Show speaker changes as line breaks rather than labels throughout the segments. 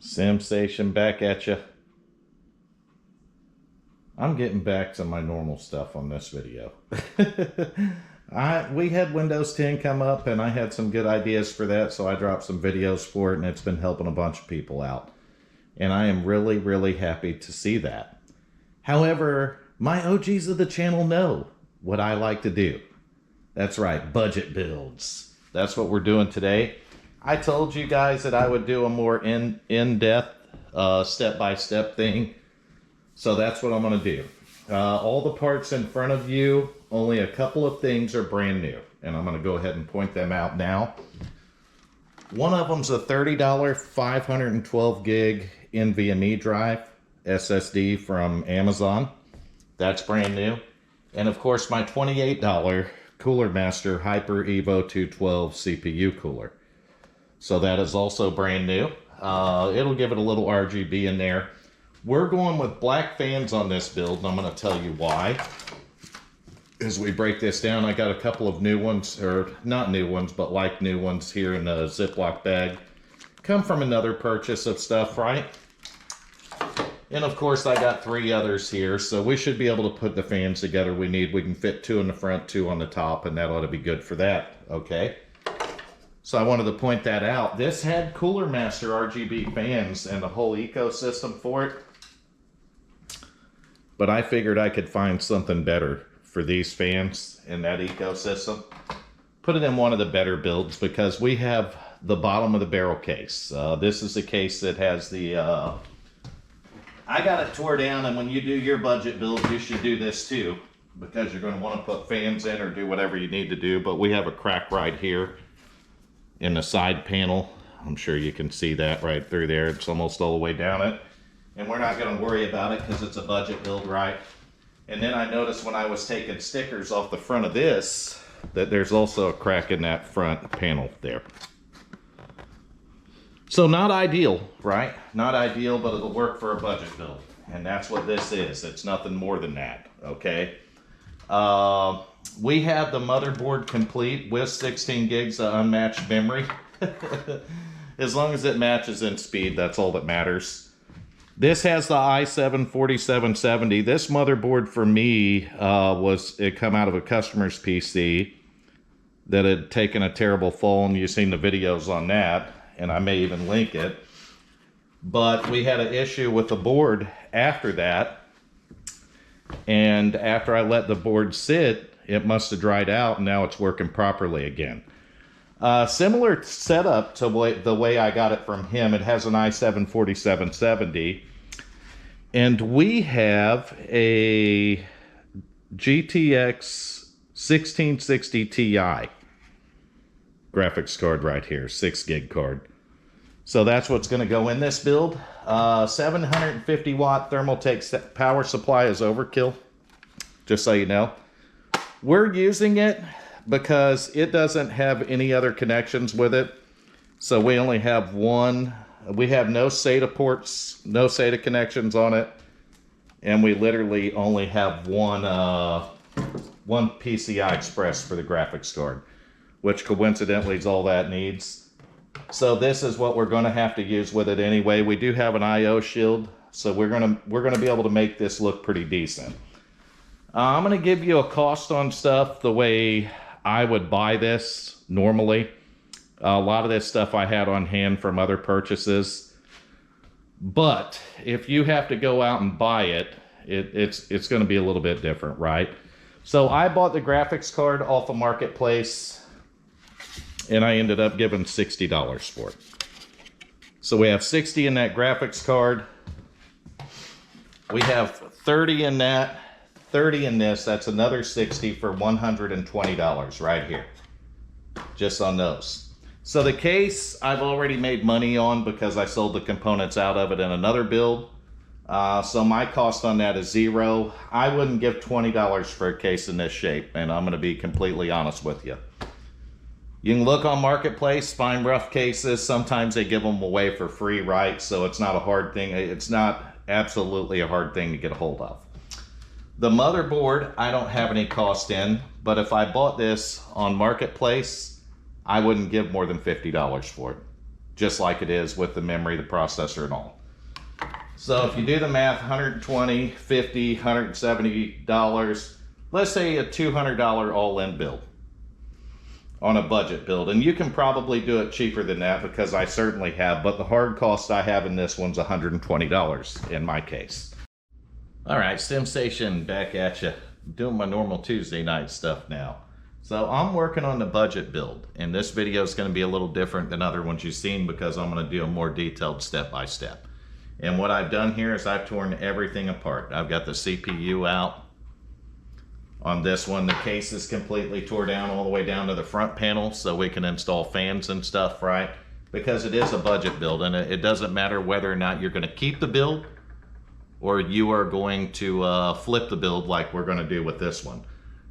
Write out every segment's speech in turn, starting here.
Sensation back at you. I'm getting back to my normal stuff on this video. We had Windows 10 come up and I had some good ideas for that, so I dropped some videos for it and it's been helping a bunch of people out. And I am really, really happy to see that. However, my OGs of the channel know what I like to do. That's right, budget builds. That's what we're doing today. I told you guys that I would do a more in-depth, step-by-step thing. So that's what I'm going to do. All the parts in front of you, only a couple of things are brand new. And I'm going to go ahead and point them out now. One of them's a $30 512 gig NVMe drive, SSD from Amazon. That's brand new. And of course my $28 Cooler Master Hyper Evo 212 CPU cooler. So that is also brand new. It'll give it a little RGB in there. We're going with black fans on this build, and I'm going to tell you why. As we break this down, I got a couple of new ones, or not new ones, but like new ones here in a Ziploc bag. Come from another purchase of stuff, right? And of course, I got 3 others here, so we should be able to put the fans together we need. We can fit 2 in the front, 2 on the top, and that ought to be good for that, okay? So I wanted to point that out. This had Cooler Master RGB fans and the whole ecosystem for it. But I figured I could find something better for these fans in that ecosystem. Put it in one of the better builds because we have the bottom of the barrel case. This is the case that has the... I got it tore down, and when you do your budget build, you should do this too. Because you're going to want to put fans in or do whatever you need to do. But we have a crack right here in the side panel. I'm sure you can see that right through there. It's almost all the way down it. And we're not going to worry about it because it's a budget build, right? And then I noticed when I was taking stickers off the front of this, that there's also a crack in that front panel there. So not ideal, right? Not ideal, but it'll work for a budget build. And that's what this is. It's nothing more than that, okay? We have the motherboard complete with 16 gigs of unmatched memory. As long as it matches in speed, that's all that matters. This has the i7-4770. This motherboard for me it come out of a customer's PC that had taken a terrible fall, and you've seen the videos on that, and I may even link it. But we had an issue with the board after that, and after I let the board sit, it must have dried out, and now it's working properly again. Similar setup to the way I got it from him. It has an i7-4770, and we have a GTX 1660 Ti graphics card right here, 6 gig card. So that's what's going to go in this build. 750 watt Thermaltake power supply is overkill, just so you know. We're using it because it doesn't have any other connections with it. So we only have one. We have no SATA ports, no SATA connections on it. And we literally only have one PCI Express for the graphics card, which coincidentally is all that needs. So this is what we're going to have to use with it anyway. We do have an I/O shield, so we're gonna be able to make this look pretty decent. I'm going to give you a cost on stuff the way I would buy this normally. A lot of this stuff I had on hand from other purchases. But if you have to go out and buy it, it's going to be a little bit different, right? So I bought the graphics card off a marketplace, and I ended up giving $60 for it. So we have $60 in that graphics card. We have $30 in that. 30 in this, that's another $60 for $120 right here, just on those. So the case I've already made money on because I sold the components out of it in another build. So my cost on that is $0. I wouldn't give $20 for a case in this shape, and I'm going to be completely honest with you. You can look on Marketplace, find rough cases. Sometimes they give them away for free, right? So it's not a hard thing. It's not absolutely a hard thing to get a hold of. The motherboard, I don't have any cost in, but if I bought this on Marketplace, I wouldn't give more than $50 for it. just like it is with the memory, the processor, and all. So if you do the math, $120, $50, $170, let's say a $200 all-in build on a budget build. And you can probably do it cheaper than that because I certainly have, but the hard cost I have in this one's $120 in my case. All right, SimStation back at you. Doing my normal Tuesday night stuff now. So I'm working on the budget build, and this video is going to be a little different than other ones you've seen because I'm going to do a more detailed step-by-step. And what I've done here is I've torn everything apart. I've got the CPU out. On this one, the case is completely tore down all the way down to the front panel so we can install fans and stuff, right? Because it is a budget build, and it doesn't matter whether or not you're going to keep the build or you are going to flip the build like we're going to do with this one.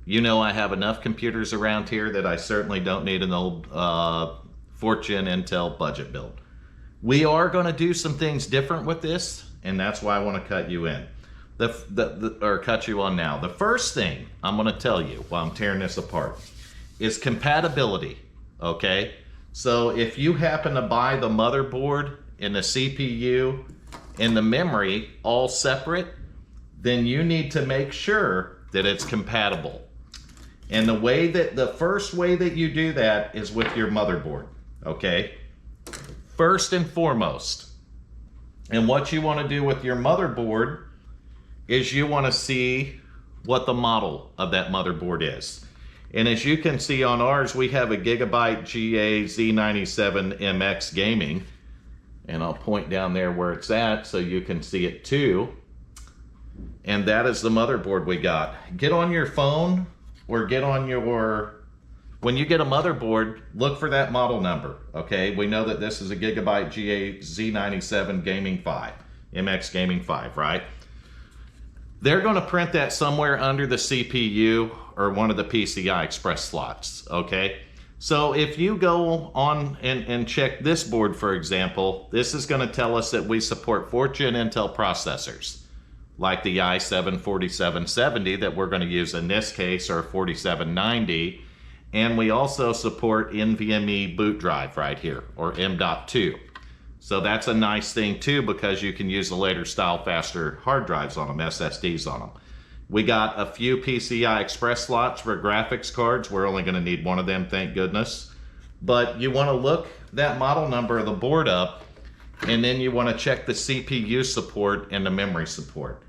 You know I have enough computers around here that I certainly don't need an old 4th Gen Intel budget build. We are going to do some things different with this, and that's why I want to cut you in. Or cut you on now. The first thing I'm going to tell you while I'm tearing this apart is compatibility, okay? So if you happen to buy the motherboard and the CPU and the memory all separate, then you need to make sure that it's compatible. And the first way that you do that is with your motherboard, okay? First and foremost. And what you want to do with your motherboard is you want to see what the model of that motherboard is. And as you can see on ours, we have a Gigabyte GA Z97MX Gaming. And I'll point down there where it's at so you can see it too. And that is the motherboard we got. Get on your phone or get on your... When you get a motherboard, look for that model number, okay? We know that this is a Gigabyte GA Z97 Gaming 5, MX Gaming 5, right? They're going to print that somewhere under the CPU or one of the PCI Express slots, okay? So if you go on and check this board, for example, this is going to tell us that we support 4th Gen Intel processors, like the i7-4770 that we're going to use in this case, or 4790, and we also support NVMe boot drive right here, or M.2. So that's a nice thing too, because you can use the later style faster hard drives on them, SSDs on them. We got a few PCI Express slots for graphics cards. We're only going to need one of them, thank goodness. But you want to look that model number of the board up, and then you want to check the CPU support and the memory support.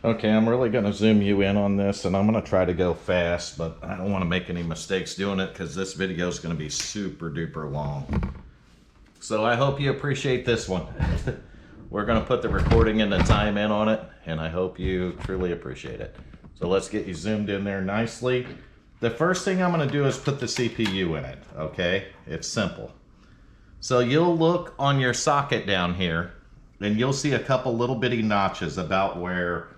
Okay, I'm really going to zoom you in on this, and I'm going to try to go fast, but I don't want to make any mistakes doing it because this video is going to be super duper long. So I hope you appreciate this one. We're going to put the recording and the time in on it, and I hope you truly appreciate it. So let's get you zoomed in there nicely. The first thing I'm going to do is put the CPU in it, okay? It's simple. So you'll look on your socket down here, and you'll see a couple little bitty notches about where...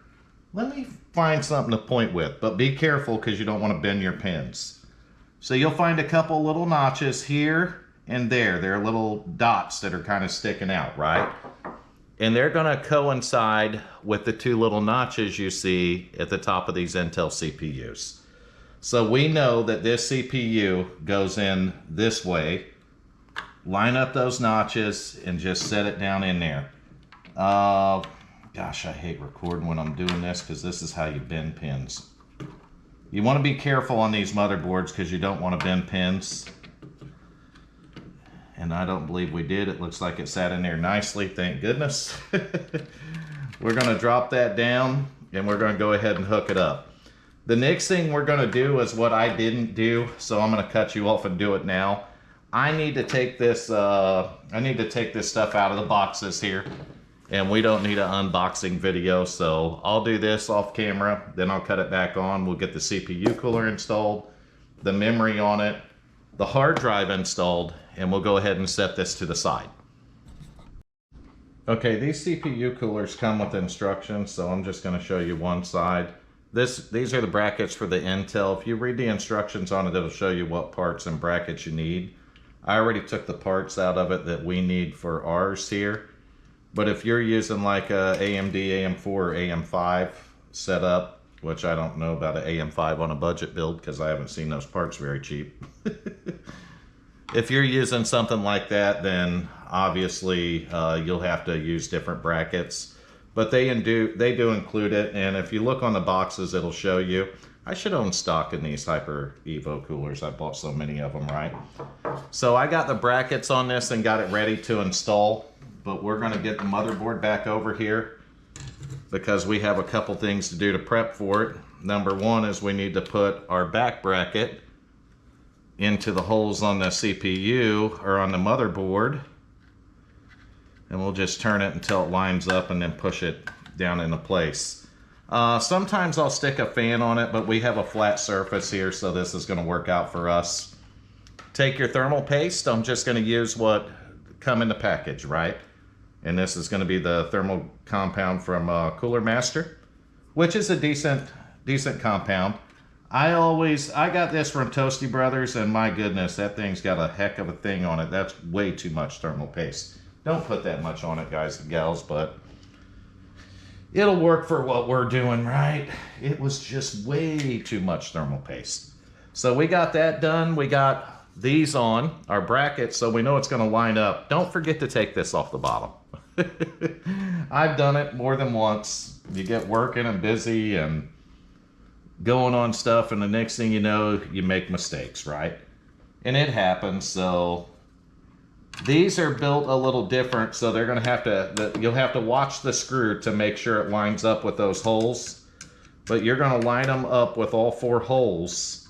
Let me find something to point with, but be careful because you don't want to bend your pins. So you'll find a couple little notches here and there. They're little dots that are kind of sticking out, right? And they're going to coincide with the two little notches you see at the top of these Intel CPUs. So we know that this CPU goes in this way. Line up those notches and just set it down in there. Gosh, I hate recording when I'm doing this because this is how you bend pins. You want to be careful on these motherboards because you don't want to bend pins. And I don't believe we did. It looks like it sat in there nicely, thank goodness. We're going to drop that down and we're going to go ahead and hook it up. The next thing we're going to do is what I didn't do, so I'm going to cut you off and do it now. I need to take this stuff out of the boxes here. And we don't need an unboxing video, so I'll do this off camera, then I'll cut it back on. We'll get the CPU cooler installed, the memory on it, the hard drive installed, and we'll go ahead and set this to the side. Okay, these CPU coolers come with instructions, so I'm just going to show you one side. These are the brackets for the Intel. If you read the instructions on it, it'll show you what parts and brackets you need. I already took the parts out of it that we need for ours here. But if you're using like a AMD AM4 or AM5 setup, which I don't know about an AM5 on a budget build because I haven't seen those parts very cheap. If you're using something like that, then obviously you'll have to use different brackets. But they do include it, and if you look on the boxes, it'll show you. I should own stock in these Hyper Evo coolers. I bought so many of them, right? So I got the brackets on this and got it ready to install, but we're going to get the motherboard back over here because we have a couple things to do to prep for it. Number one is we need to put our back bracket into the holes on the CPU or on the motherboard, and we'll just turn it until it lines up and then push it down into place. Sometimes I'll stick a fan on it, but we have a flat surface here, so this is going to work out for us. Take your thermal paste. I'm just going to use what come in the package, right? And this is going to be the thermal compound from Cooler Master, which is a decent compound. I got this from Toasty Brothers, and my goodness, that thing's got a heck of a thing on it. That's way too much thermal paste. Don't put that much on it, guys and gals, but it'll work for what we're doing, right? It was just way too much thermal paste. So we got that done. We got these on, our brackets, so we know it's going to line up. Don't forget to take this off the bottom. I've done it more than once. You get working and busy and going on stuff, and the next thing you know, you make mistakes, right? And it happens. So these are built a little different, so they're going to have to, you'll have to watch the screw to make sure it lines up with those holes. But you're going to line them up with all 4 holes,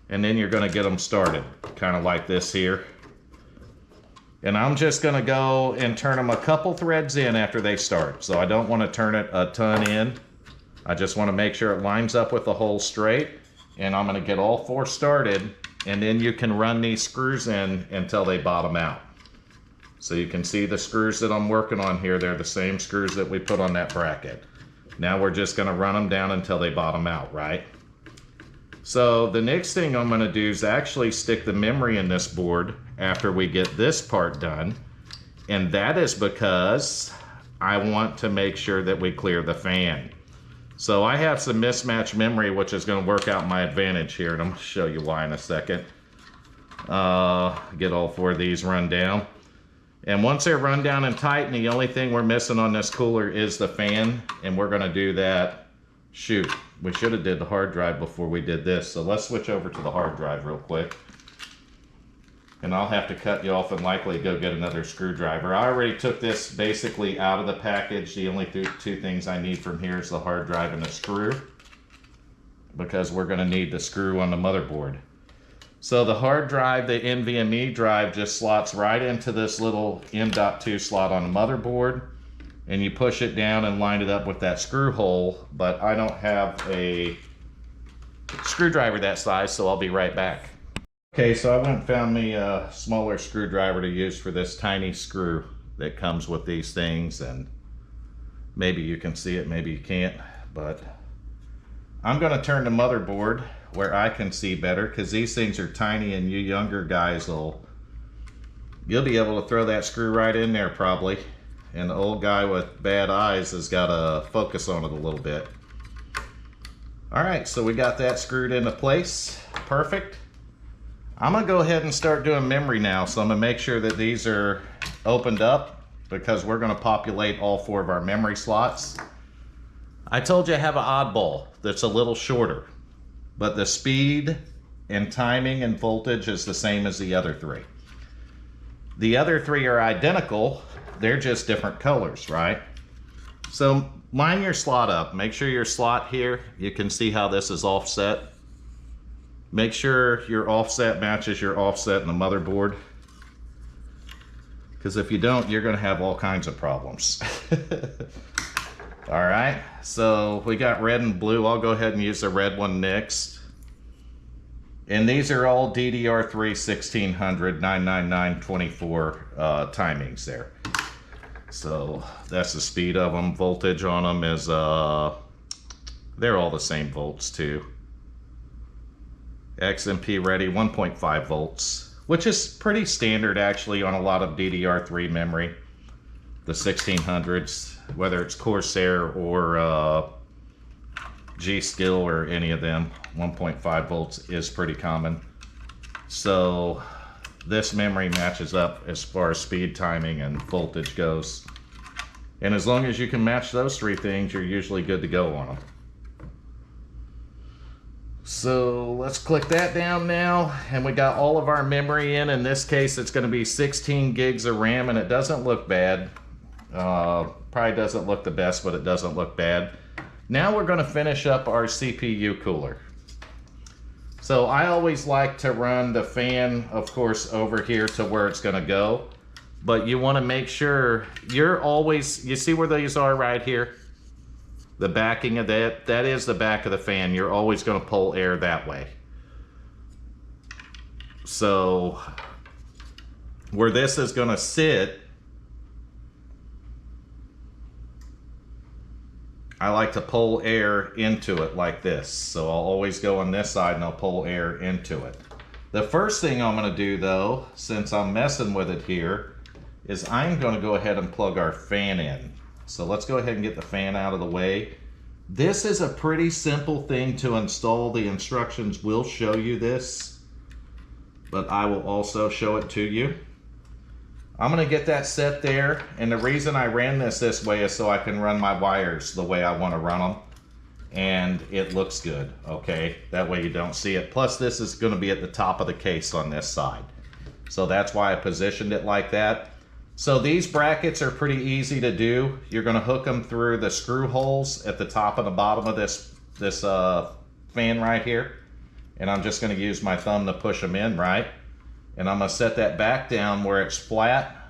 and then you're going to get them started, kind of like this here. And I'm just going to go and turn them a couple threads in after they start. So I don't want to turn it a ton in. I just want to make sure it lines up with the hole straight. And I'm going to get all 4 started, and then you can run these screws in until they bottom out. So you can see the screws that I'm working on here. They're the same screws that we put on that bracket. Now we're just going to run them down until they bottom out, right? So the next thing I'm going to do is actually stick the memory in this board after we get this part done. And that is because I want to make sure that we clear the fan. So I have some mismatched memory, which is going to work out my advantage here. And I'm going to show you why in a second. Get all 4 of these run down. And once they're run down and tight, the only thing we're missing on this cooler is the fan. And we're going to do that. Shoot, we should have did the hard drive before we did this. So let's switch over to the hard drive real quick. And I'll have to cut you off and likely go get another screwdriver. I already took this basically out of the package. The only 2 things I need from here is the hard drive and the screw, because we're going to need the screw on the motherboard. So the hard drive, the NVMe drive, just slots right into this little M.2 slot on the motherboard. And you push it down and line it up with that screw hole, but I don't have a screwdriver that size, so I'll be right back. Okay, so I went and found me a smaller screwdriver to use for this tiny screw that comes with these things, and maybe you can see it, maybe you can't, but I'm going to turn the motherboard where I can see better, because these things are tiny, and you younger guys you'll be able to throw that screw right in there probably. And the old guy with bad eyes has got to focus on it a little bit. All right, so we got that screwed into place. Perfect. I'm going to go ahead and start doing memory now. So I'm going to make sure that these are opened up, because we're going to populate all 4 of our memory slots. I told you I have an oddball that's a little shorter, but the speed and timing and voltage is the same as the other 3. The other 3 are identical. They're just different colors, right? So line your slot up. Make sure your slot here, you can see how this is offset. Make sure your offset matches your offset in the motherboard, because if you don't, you're going to have all kinds of problems. All right, so we got red and blue. I'll go ahead and use the red one next. And these are all DDR3 1600 99924 timings there. So that's the speed of them. Voltage on them is, they're all the same volts too. XMP ready, 1.5 volts, which is pretty standard actually on a lot of DDR3 memory. The 1600s, whether it's Corsair or G-Skill or any of them, 1.5 volts is pretty common. So this memory matches up as far as speed, timing, and voltage goes. And as long as you can match those three things, you're usually good to go on them. So let's click that down now, and we got all of our memory in. In this case, it's going to be 16 gigs of RAM, and it doesn't look bad. Probably doesn't look the best, but it doesn't look bad. Now we're going to finish up our CPU cooler. So I always like to run the fan, of course, over here to where it's going to go. But you want to make sure you're always, you see where these are right here? The backing of that is the back of the fan. You're always going to pull air that way. So where this is going to sit, I like to pull air into it like this. So I'll always go on this side and I'll pull air into it. The first thing I'm going to do though, since I'm messing with it here, is I'm going to go ahead and plug our fan in. So let's go ahead and get the fan out of the way. This is a pretty simple thing to install. The instructions will show you this, but I will also show it to you. I'm going to get that set there, and the reason I ran this way is so I can run my wires the way I want to run them, and it looks good, okay? That way you don't see it. Plus this is going to be at the top of the case on this side. So that's why I positioned it like that. So these brackets are pretty easy to do. You're going to hook them through the screw holes at the top and the bottom of this fan right here. And I'm just going to use my thumb to push them in, right? And I'm going to set that back down where it's flat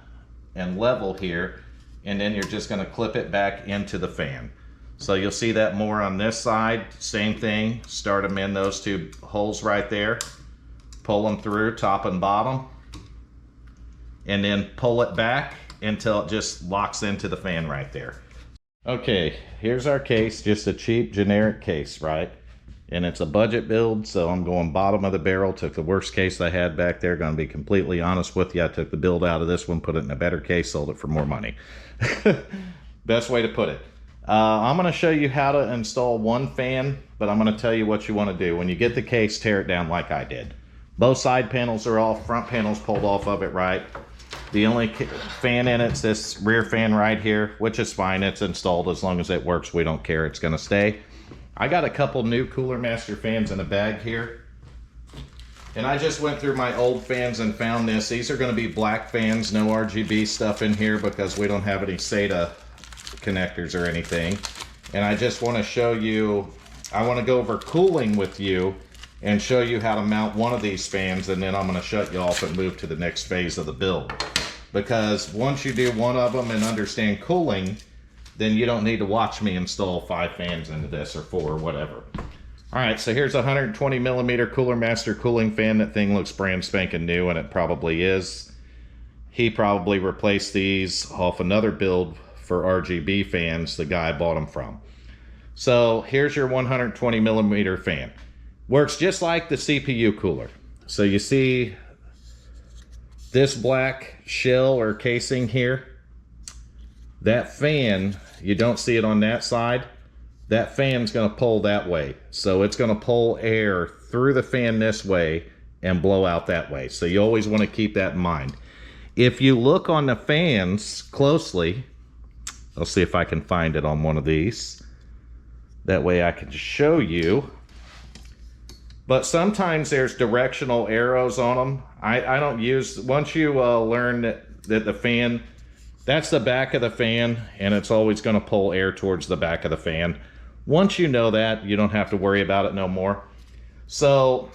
and level here. And then you're just going to clip it back into the fan. So you'll see that more on this side. Same thing. Start them in those two holes right there. Pull them through top and bottom. And then pull it back until it just locks into the fan right there. Okay, here's our case, just a cheap generic case, right? And it's a budget build, so I'm going bottom of the barrel. Took the worst case I had back there, gonna be completely honest with you. I took the build out of this one, put it in a better case, sold it for more money. Best way to put it. I'm gonna show you how to install one fan, but I'm gonna tell you what you wanna do. When you get the case, tear it down like I did. Both side panels are off, front panels pulled off of it, right? The only fan in it's this rear fan right here, which is fine. It's installed. As long as it works, we don't care. It's going to stay. I got a couple new Cooler Master fans in a bag here. And I just went through my old fans and found this. These are going to be black fans, no RGB stuff in here because we don't have any SATA connectors or anything. And I just want to show you, I want to go over cooling with you and show you how to mount one of these fans, and then I'm going to shut you off and move to the next phase of the build. Because once you do one of them and understand cooling, then you don't need to watch me install 5 fans into this or 4 or whatever. Alright, so here's a 120 millimeter Cooler Master cooling fan. That thing looks brand spanking new, and it probably is. He probably replaced these off another build for RGB fans the guy bought them from. So here's your 120 millimeter fan. Works just like the CPU cooler. So you see this black shell or casing here? That fan, you don't see it on that side. That fan's going to pull that way. So it's going to pull air through the fan this way and blow out that way. So you always want to keep that in mind. If you look on the fans closely, I'll see if I can find it on one of these. That way I can show you. But sometimes there's directional arrows on them. I don't use, once you learn that the fan, that's the back of the fan, and it's always going to pull air towards the back of the fan. Once you know that, you don't have to worry about it no more. So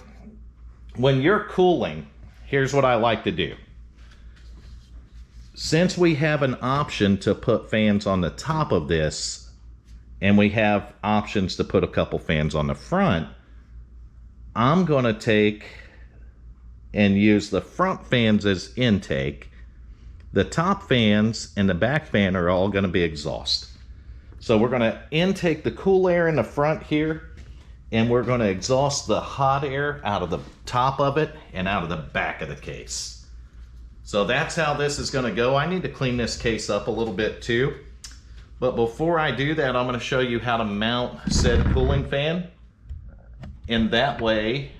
when you're cooling, here's what I like to do. Since we have an option to put fans on the top of this, and we have options to put a couple fans on the front, I'm going to take and use the front fans as intake. The top fans and the back fan are all going to be exhaust. So we're going to intake the cool air in the front here, and we're going to exhaust the hot air out of the top of it and out of the back of the case. So that's how this is going to go. I need to clean this case up a little bit too. But before I do that, I'm going to show you how to mount said cooling fan. And that way,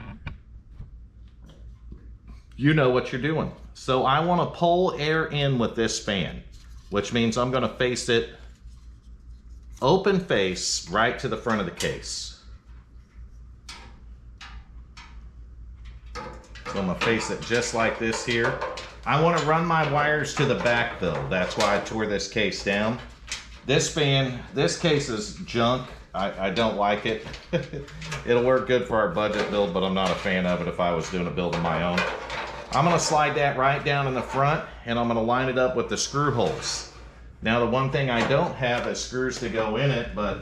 you know what you're doing. So I want to pull air in with this fan, which means I'm going to face it open face right to the front of the case. So I'm going to face it just like this here. I want to run my wires to the back though. That's why I tore this case down. This fan, this case is junk. I don't like it. It'll work good for our budget build, but I'm not a fan of it if I was doing a build of my own. I'm going to slide that right down in the front, and I'm going to line it up with the screw holes. Now the one thing I don't have is screws to go in it, but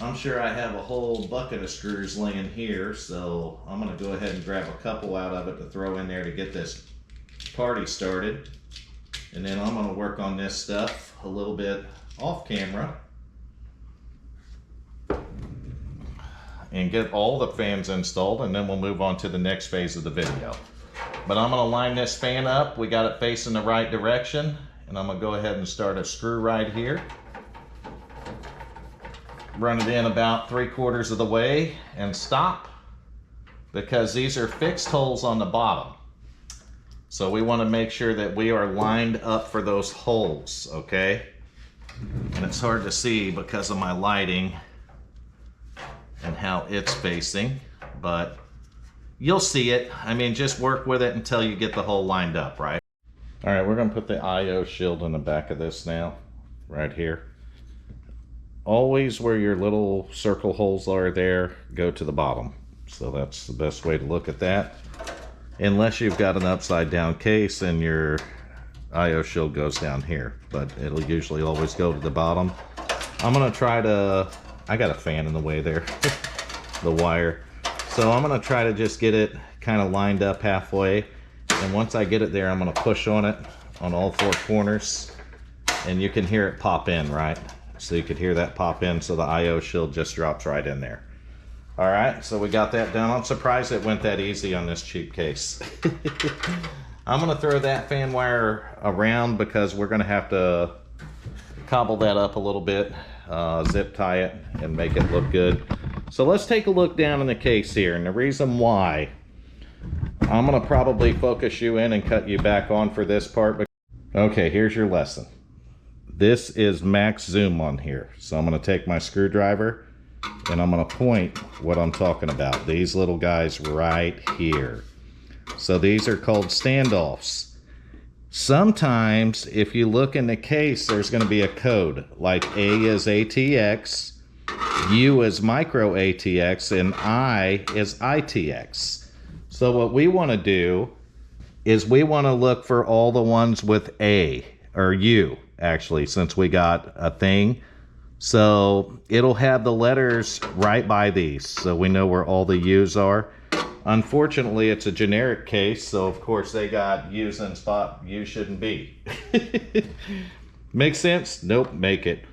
I'm sure I have a whole bucket of screws laying here, so I'm going to go ahead and grab a couple out of it to throw in there to get this party started. And then I'm going to work on this stuff a little bit off camera and get all the fans installed, and then we'll move on to the next phase of the video. But I'm going to line this fan up. We got it facing the right direction, and I'm going to go ahead and start a screw right here. Run it in about 3/4 of the way and stop, because these are fixed holes on the bottom. So we want to make sure that we are lined up for those holes, okay? And it's hard to see because of my lighting and how it's facing, but you'll see it. I mean, just work with it until you get the hole lined up, right? All right, we're gonna put the IO shield in the back of this now, right here. Always where your little circle holes are there, go to the bottom. So that's the best way to look at that. Unless you've got an upside down case and your IO shield goes down here, but it'll usually always go to the bottom. I'm gonna try to, I got a fan in the way there, the wire. So I'm gonna try to just get it kind of lined up halfway. And once I get it there, I'm gonna push on it on all 4 corners, and you can hear it pop in, right? So you could hear that pop in, so the IO shield just drops right in there. All right, so we got that done. I'm surprised it went that easy on this cheap case. I'm gonna throw that fan wire around because we're gonna have to cobble that up a little bit, zip tie it and make it look good. So let's take a look down in the case here, and the reason why I'm gonna probably focus you in and cut you back on for this part. Okay, here's your lesson. This is max zoom on here. So I'm gonna take my screwdriver and I'm gonna point what I'm talking about. These little guys right here. So these are called standoffs. Sometimes if you look in the case, there's gonna be a code, like A is ATX, U is micro ATX, and I is ITX. So what we wanna do is we wanna look for all the ones with A, or U, actually, since we got a thing. So it'll have the letters right by these, so we know where all the U's are. Unfortunately, it's a generic case, so of course they got U's in spot U shouldn't be. Make sense? Nope, make it.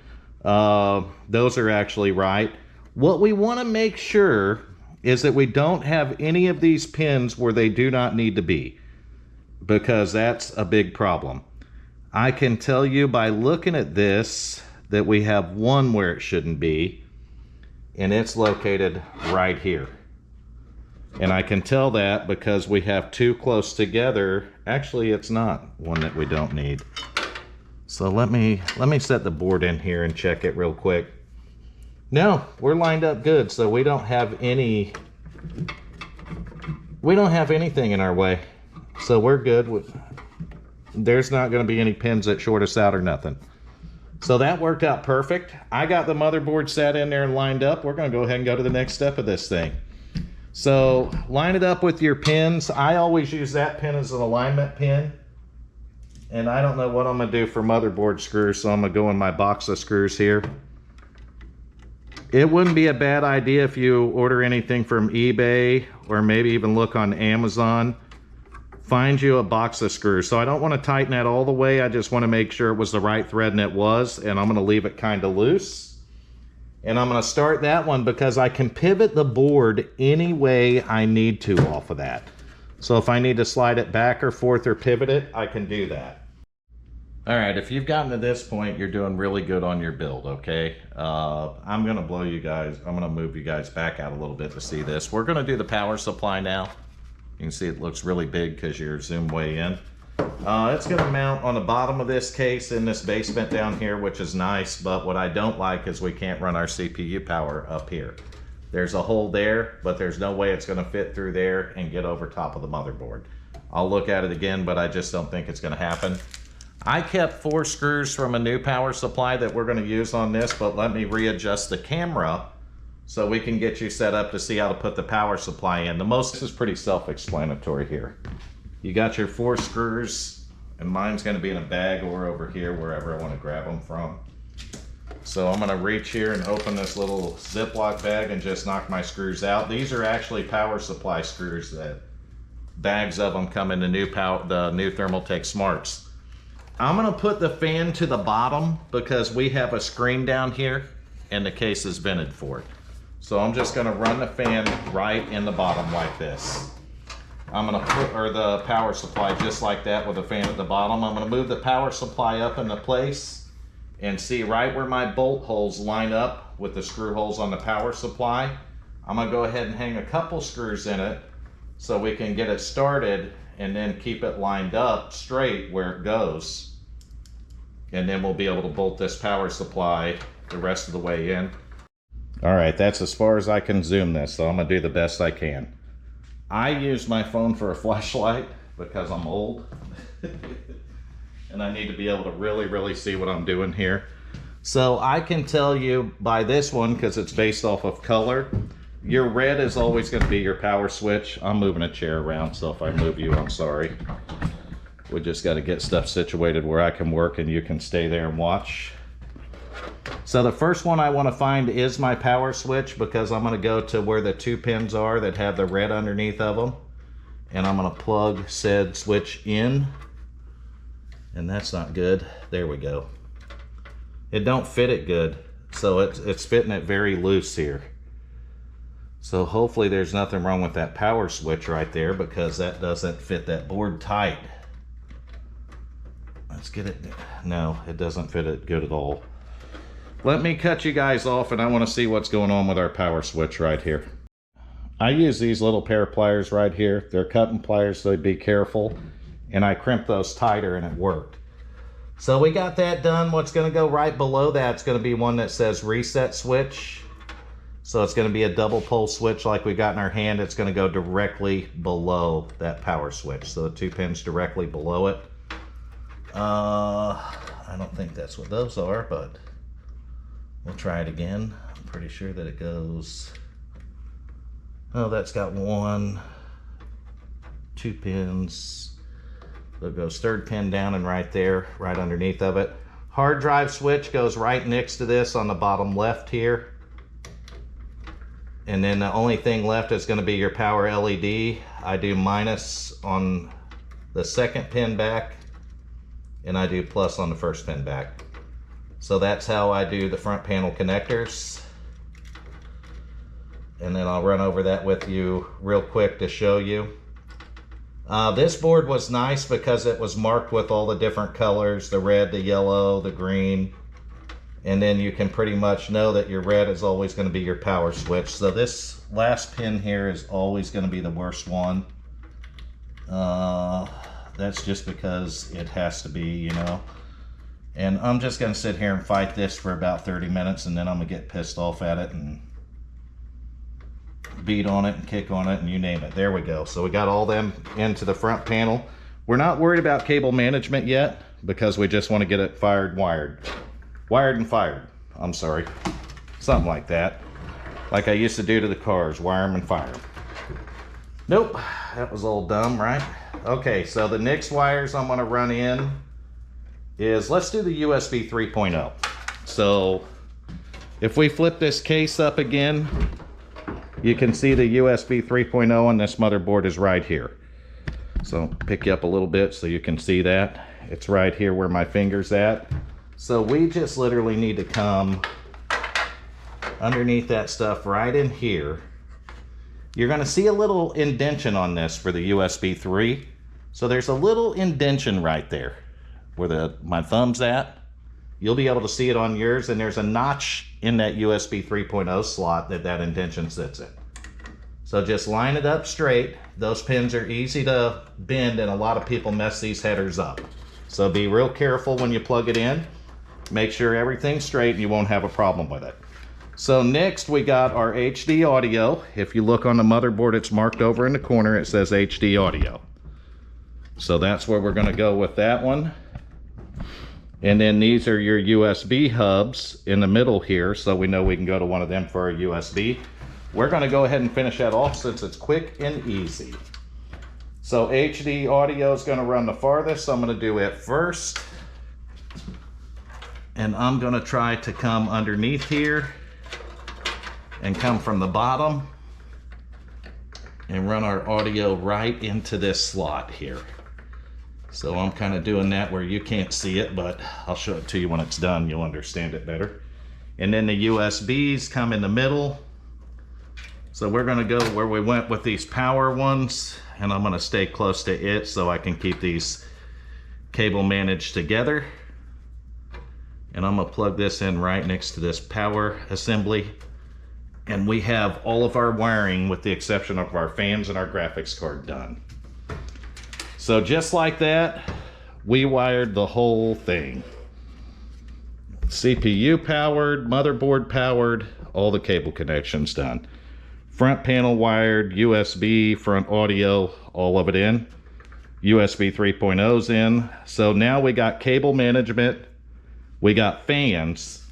Those are actually right. What we want to make sure is that we don't have any of these pins where they do not need to be, because that's a big problem. I can tell you by looking at this that we have one where it shouldn't be, and it's located right here. And I can tell that because we have 2 close together. Actually, it's not one that we don't need. So let me set the board in here and check it real quick. No, we're lined up good, so we don't have anything in our way. So we're good. There's not going to be any pins that short us out or nothing. So that worked out perfect. I got the motherboard set in there and lined up. We're going to go ahead and go to the next step of this thing. So line it up with your pins. I always use that pin as an alignment pin. And I don't know what I'm going to do for motherboard screws, so I'm going to go in my box of screws here. It wouldn't be a bad idea if you order anything from eBay or maybe even look on Amazon. Find you a box of screws. So I don't want to tighten that all the way. I just want to make sure it was the right thread, and it was. And I'm going to leave it kind of loose. And I'm going to start that one because I can pivot the board any way I need to off of that. So if I need to slide it back or forth or pivot it, I can do that. All right, if you've gotten to this point, you're doing really good on your build, okay? I'm going to move you guys back out a little bit to see this. We're going to do the power supply now. You can see it looks really big because you're zoomed way in. It's going to mount on the bottom of this case in this basement down here, which is nice, but what I don't like is we can't run our CPU power up here. There's a hole there, but there's no way it's going to fit through there and get over top of the motherboard. I'll look at it again, but I just don't think it's going to happen. I kept 4 screws from a new power supply that we're going to use on this, but let me readjust the camera so we can get you set up to see how to put the power supply in. This is pretty self-explanatory here. You got your 4 screws, and mine's going to be in a bag or over here, wherever I want to grab them from. So I'm going to reach here and open this little Ziploc bag and just knock my screws out. These are actually power supply screws. That bags of them come in the new Thermaltake Smarts. I'm going to put the fan to the bottom because we have a screen down here and the case is vented for it. So I'm just going to run the fan right in the bottom like this. I'm going to put the power supply just like that with a fan at the bottom. I'm going to move the power supply up into place and see right where my bolt holes line up with the screw holes on the power supply. I'm going to go ahead and hang a couple screws in it so we can get it started and then keep it lined up straight where it goes. And then we'll be able to bolt this power supply the rest of the way in. All right, that's as far as I can zoom this, so I'm going to do the best I can. I use my phone for a flashlight because I'm old and I need to be able to really see what I'm doing here. So I can tell you by this one, because it's based off of color, your red is always going to be your power switch. I'm moving a chair around, so if I move you, I'm sorry. We just got to get stuff situated where I can work and you can stay there and watch. So the first one I want to find is my power switch, because I'm going to go to where the 2 pins are that have the red underneath of them. And I'm going to plug said switch in. And that's not good. There we go. It don't fit it good. So it's fitting it very loose here. So hopefully there's nothing wrong with that power switch right there, because that doesn't fit that board tight. Let's get it. No, it doesn't fit it good at all. Let me cut you guys off and I want to see what's going on with our power switch right here. I use these little pair of pliers right here. They're cutting pliers, so be careful. And I crimped those tighter and it worked. So we got that done. What's going to go right below that's going to be one that says reset switch. So it's going to be a double pole switch like we got in our hand. It's going to go directly below that power switch. So the 2 pins directly below it. I don't think that's what those are, but we'll try it again. I'm pretty sure that it goes, oh, that's got 1, 2 pins. So it goes 3rd pin down and right there, right underneath of it. Hard drive switch goes right next to this on the bottom left here. And then the only thing left is going to be your power LED. I do minus on the 2nd pin back, and I do plus on the 1st pin back. So that's how I do the front panel connectors. And then I'll run over that with you real quick to show you. This board was nice because it was marked with all the different colors, the red, the yellow, the green. And then you can pretty much know that your red is always going to be your power switch. So this last pin here is always going to be the worst one. That's just because it has to be, you know. And I'm just going to sit here and fight this for about 30 minutes, and then I'm going to get pissed off at it and beat on it and kick on it and you name it. There we go. So we got all them into the front panel. We're not worried about cable management yet because we just want to get it wired and fired. I'm sorry. Something like that. Like I used to do to the cars, wire them and fire them. Nope, that was all dumb, right? Okay, so the next wires I'm going to run in is, let's do the USB 3.0. So if we flip this case up again, you can see the USB 3.0 on this motherboard is right here. So pick you up a little bit so you can see that. It's right here where my finger's at. So we just literally need to come underneath that stuff right in here. You're going to see a little indentation on this for the USB 3. So there's a little indentation right there where my thumb's at. You'll be able to see it on yours, and there's a notch in that USB 3.0 slot that indentation sits in. So So just line it up straight. Those pins are easy to bend and a lot of people mess these headers up. So be real careful when you plug it in. Make sure everything's straight and you won't have a problem with it. So next we got our HD audio. If you look on the motherboard, it's marked over in the corner. It says HD audio. So that's where we're going to go with that one. And then these are your USB hubs in the middle here, so we know we can go to one of them for a USB. We're going to go ahead and finish that off since it's quick and easy. So HD audio is going to run the farthest, so I'm going to do it first. And I'm going to try to come underneath here and come from the bottom and run our audio right into this slot here. So I'm kind of doing that where you can't see it, but I'll show it to you when it's done. You'll understand it better. And then the USBs come in the middle. So we're going to go where we went with these power ones, and I'm going to stay close to it so I can keep these cable managed together. And I'm going to plug this in right next to this power assembly. And we have all of our wiring with the exception of our fans and our graphics card done. So just like that, we wired the whole thing. CPU powered, motherboard powered, all the cable connections done. Front panel wired, USB, front audio, all of it in. USB 3.0's in. So now we got cable management, we got fans,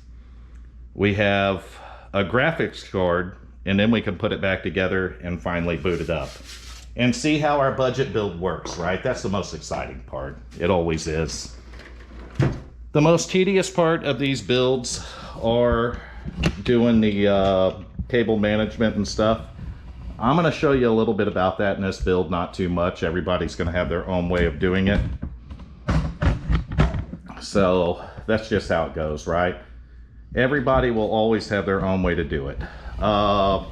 we have a graphics card, and then we can put it back together and finally boot it up. And see how our budget build works, right? That's the most exciting part. It always is. The most tedious part of these builds are doing the cable management and stuff. I'm going to show you a little bit about that in this build, not too much. Everybody's going to have their own way of doing it. So that's just how it goes, right? Everybody will always have their own way to do it. I'm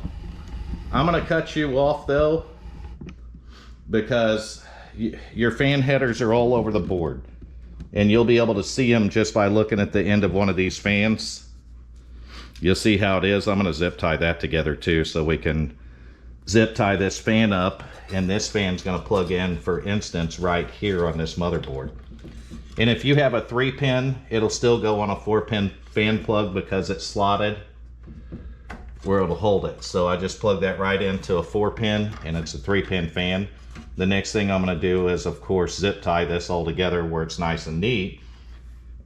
going to cut you off though, because your fan headers are all over the board. And you'll be able to see them just by looking at the end of one of these fans. You'll see how it is. I'm going to zip tie that together too, so we can zip tie this fan up, and this fan's going to plug in, for instance, right here on this motherboard. And if you have a 3-pin, it'll still go on a 4-pin fan plug because it's slotted where it'll hold it. So I just plug that right into a 4-pin, and it's a 3-pin fan. The next thing I'm going to do is, of course, zip tie this all together where it's nice and neat.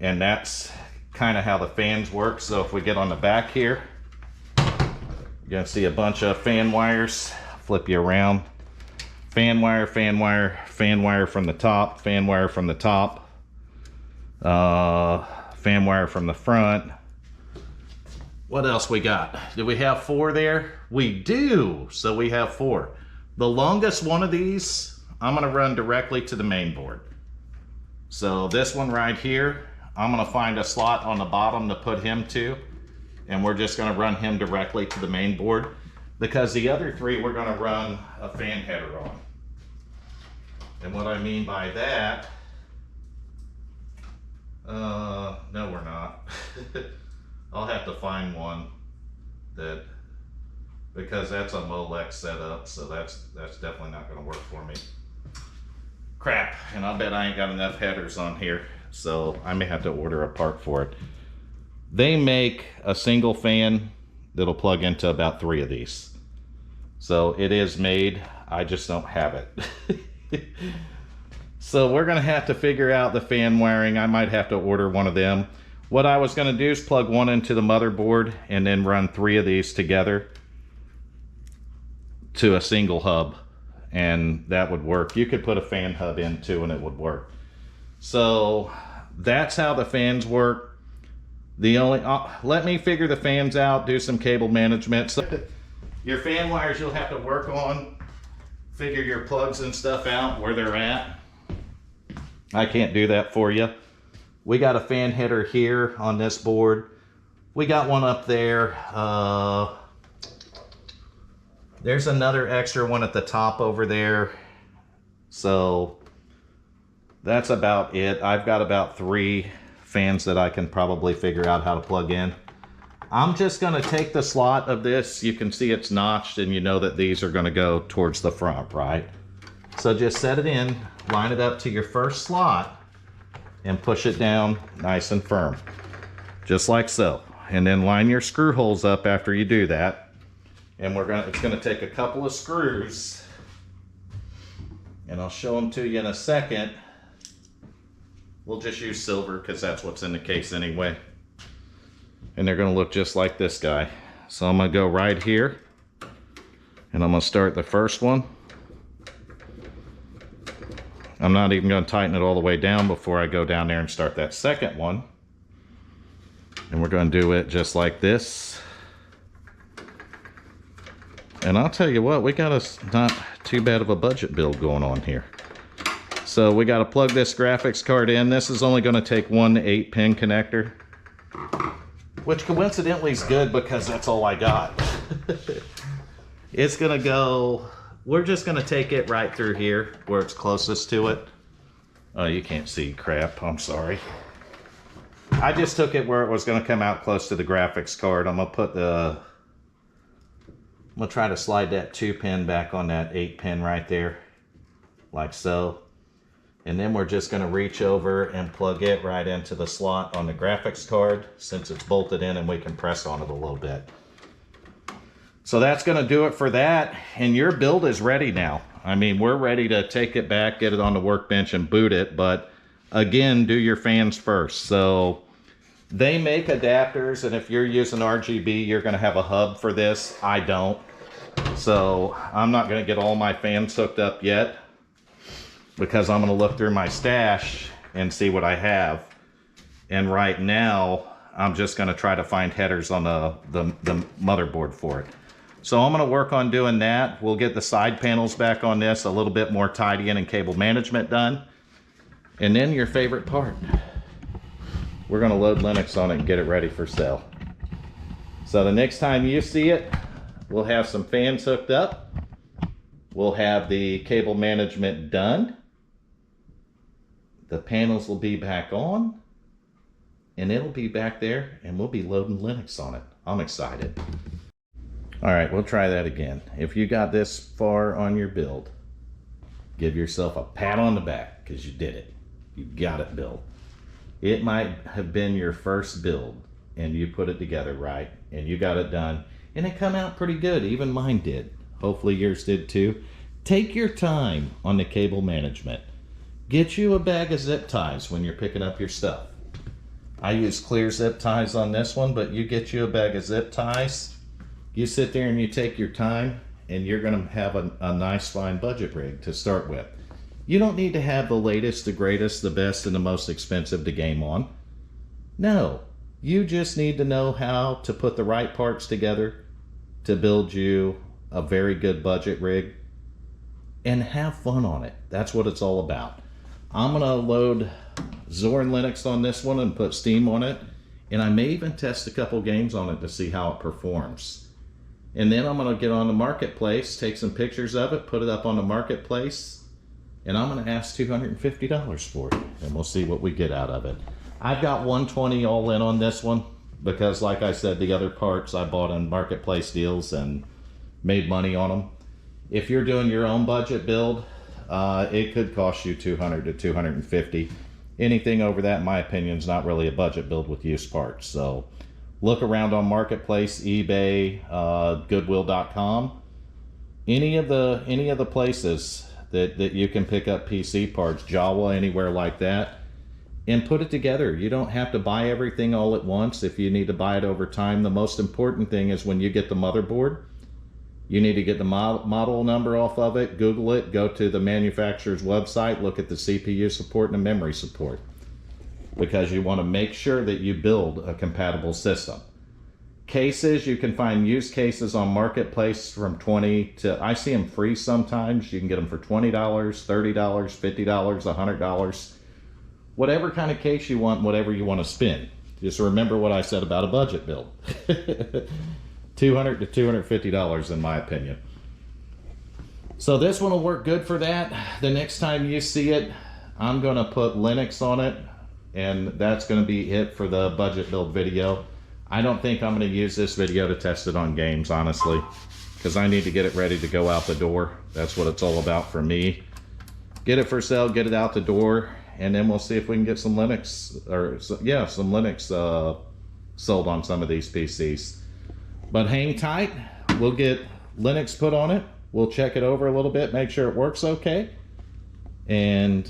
And that's kind of how the fans work. So if we get on the back here, you're going to see a bunch of fan wires. Flip you around. Fan wire, fan wire, fan wire from the top, fan wire from the top, fan wire from the front. What else we got? Do we have 4 there? We do. So we have 4. The longest one of these, I'm going to run directly to the main board. So this one right here, I'm going to find a slot on the bottom to put him to, and we're just going to run him directly to the main board, because the other 3 we're going to run a fan header on. And what I mean by that, no we're not. I'll have to find one that, because that's a Molex setup, so that's definitely not going to work for me. Crap, and I bet I ain't got enough headers on here, so I may have to order a part for it. They make a single fan that'll plug into about 3 of these. So it is made, I just don't have it. So we're going to have to figure out the fan wiring. I might have to order one of them. What I was going to do is plug one into the motherboard and then run 3 of these together to a single hub, and that would work. You could put a fan hub in too and it would work. So that's how the fans work. The only let me figure the fans out, do some cable management. So your fan wires you'll have to work on, figure your plugs and stuff out where they're at. I can't do that for you. We got a fan header here on this board. We got one up there. There's another extra one at the top over there. So that's about it. I've got about 3 fans that I can probably figure out how to plug in. I'm just going to take the slot of this. You can see it's notched, and you know that these are going to go towards the front, right? So just set it in, line it up to your first slot, and push it down nice and firm, just like so. And then line your screw holes up after you do that. And it's going to take a couple of screws, and I'll show them to you in a second. We'll just use silver because that's what's in the case anyway. And they're going to look just like this guy. So I'm going to go right here, and I'm going to start the first one. I'm not even going to tighten it all the way down before I go down there and start that second one. And we're going to do it just like this. And I'll tell you what, we got not too bad of a budget build going on here. So we got to plug this graphics card in. This is only going to take one 8-pin connector, which coincidentally is good because that's all I got. It's going to go, we're just going to take it right through here where it's closest to it. Oh, you can't see crap, I'm sorry. I just took it where it was going to come out close to the graphics card. I'm going to try to slide that 2-pin back on that 8-pin right there, like so. And then we're just going to reach over and plug it right into the slot on the graphics card since it's bolted in, and we can press on it a little bit. So that's going to do it for that. And your build is ready now. I mean, we're ready to take it back, get it on the workbench and boot it. But again, do your fans first. So they make adapters, and if you're using RGB, you're going to have a hub for this. I don't. So I'm not going to get all my fans hooked up yet, because I'm going to look through my stash and see what I have. And right now, I'm just going to try to find headers on the motherboard for it. So I'm going to work on doing that. We'll get the side panels back on this, a little bit more tidying and cable management done. And then your favorite part. We're going to load Linux on it and get it ready for sale. So the next time you see it, we'll have some fans hooked up. We'll have the cable management done. The panels will be back on, and it'll be back there, and we'll be loading Linux on it. I'm excited. All right, we'll try that again. If you got this far on your build, give yourself a pat on the back because you did it. You got it built. It might have been your first build, and you put it together right, and you got it done, and it come out pretty good. Even mine did. Hopefully yours did too. Take your time on the cable management. Get you a bag of zip ties when you're picking up your stuff. I use clear zip ties on this one, but you get you a bag of zip ties. You sit there and you take your time, and you're going to have a nice fine budget rig to start with. You don't need to have the latest, the greatest, the best, and the most expensive to game on. No, you just need to know how to put the right parts together to build you a very good budget rig and have fun on it. That's what it's all about. I'm going to load Zorin Linux on this one and put Steam on it, and I may even test a couple games on it to see how it performs. And then I'm going to get on the marketplace, take some pictures of it, put it up on the marketplace, and I'm going to ask $250 for it, and we'll see what we get out of it. I've got $120 all in on this one because, like I said, the other parts I bought on marketplace deals and made money on them. If you're doing your own budget build, it could cost you $200 to $250. Anything over that, in my opinion, is not really a budget build with used parts. So look around on marketplace, eBay, goodwill.com, any of the places that you can pick up PC parts, Jawa, anywhere like that, and put it together. You don't have to buy everything all at once if you need to buy it over time. The most important thing is when you get the motherboard, you need to get the model number off of it, Google it, go to the manufacturer's website, look at the CPU support and the memory support, because you want to make sure that you build a compatible system. Cases, you can find used cases on Marketplace from $20 to, I see them free sometimes. You can get them for $20, $30, $50, $100. Whatever kind of case you want, whatever you want to spend. Just remember what I said about a budget build. $200 to $250 in my opinion. So this one will work good for that. The next time you see it, I'm going to put Linux on it, and that's going to be it for the budget build video. I don't think I'm going to use this video to test it on games, honestly, because I need to get it ready to go out the door. That's what it's all about for me. Get it for sale, get it out the door, and then we'll see if we can get some Linux, or yeah, some Linux sold on some of these PCs. But hang tight, we'll get Linux put on it. We'll check it over a little bit, make sure it works okay. And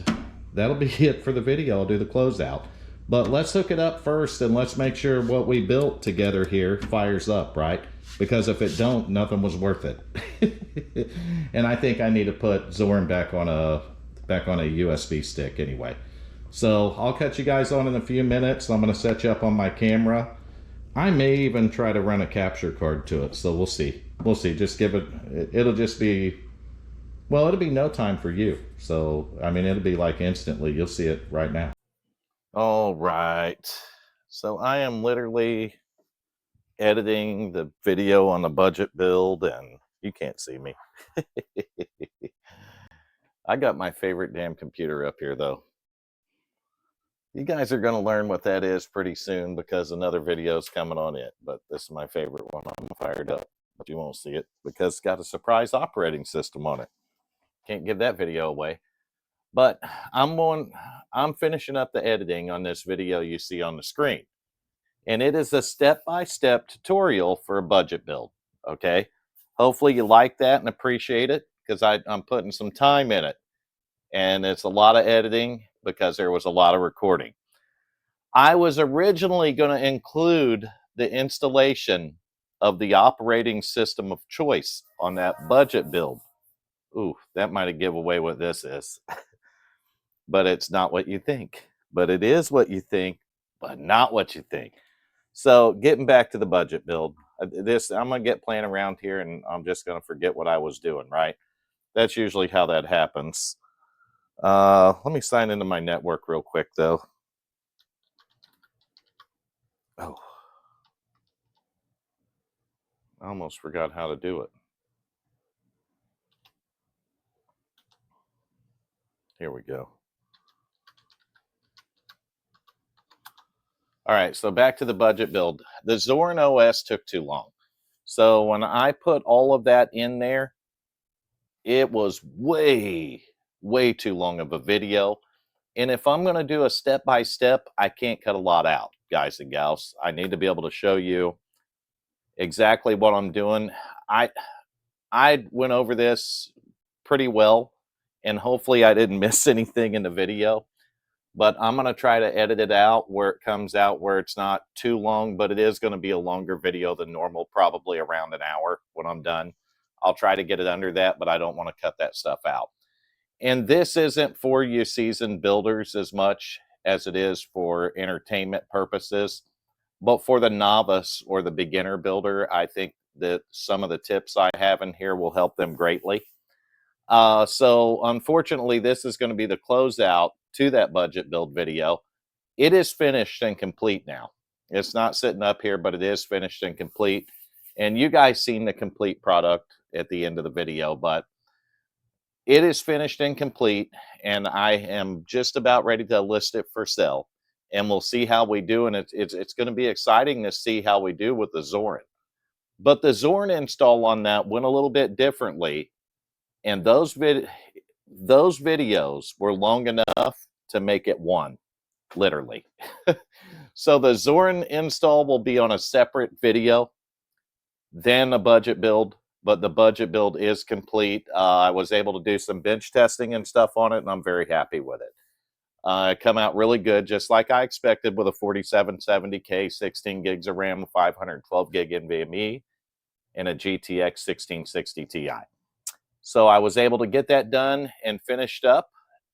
that'll be it for the video. I'll do the closeout. But let's hook it up first and let's make sure what we built together here fires up, right? Because if it don't, nothing was worth it. And I think I need to put Zorin back on a USB stick anyway. So I'll catch you guys on in a few minutes. I'm going to set you up on my camera. I may even try to run a capture card to it, so we'll see. We'll see. Just give it, it'll just be, well, it'll be no time for you. So, I mean, it'll be like instantly. You'll see it right now. All right. So I am literally editing the video on the budget build, and you can't see me. I got my favorite damn computer up here, though. You guys are going to learn what that is pretty soon because another video is coming on it. But this is my favorite one. I'm fired up. But you won't see it because it's got a surprise operating system on it. Can't give that video away. But I'm finishing up the editing on this video you see on the screen. And it is a step-by-step tutorial for a budget build. Okay? Hopefully you like that and appreciate it because I'm putting some time in it. And it's a lot of editing because there was a lot of recording. I was originally going to include the installation of the operating system of choice on that budget build. Ooh, that might have given away what this is. But it's not what you think. But it is what you think, but not what you think. So getting back to the budget build, I'm going to get playing around here and I'm just going to forget what I was doing, right? That's usually how that happens. Let me sign into my network real quick, though. Oh, I almost forgot how to do it. Here we go. All right, so back to the budget build. The Zorin OS took too long. So when I put all of that in there, it was way too long of a video. And if I'm going to do a step-by-step, I can't cut a lot out, guys and gals. I need to be able to show you exactly what I'm doing. I went over this pretty well, and hopefully I didn't miss anything in the video. But I'm going to try to edit it out where it comes out where it's not too long, but it is going to be a longer video than normal, probably around an hour when I'm done. I'll try to get it under that, but I don't want to cut that stuff out. And this isn't for you seasoned builders as much as it is for entertainment purposes. But for the novice or the beginner builder, I think that some of the tips I have in here will help them greatly. So unfortunately, this is going to be the closeout to that budget build video. It is finished and complete now. It's not sitting up here, but it is finished and complete. And you guys seen the complete product at the end of the video, but it is finished and complete, and I am just about ready to list it for sale. And we'll see how we do, and it's going to be exciting to see how we do with the Zorin. But the Zorin install on that went a little bit differently, and those videos were long enough to make it one, literally. So the Zorin install will be on a separate video than a budget build, but the budget build is complete. I was able to do some bench testing and stuff on it, and I'm very happy with it. It come out really good, just like I expected, with a 4770K, 16 gigs of RAM, 512 gig NVMe, and a GTX 1660 Ti. So I was able to get that done and finished up,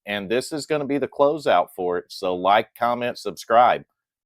and this is going to be the closeout for it. So like, comment, subscribe.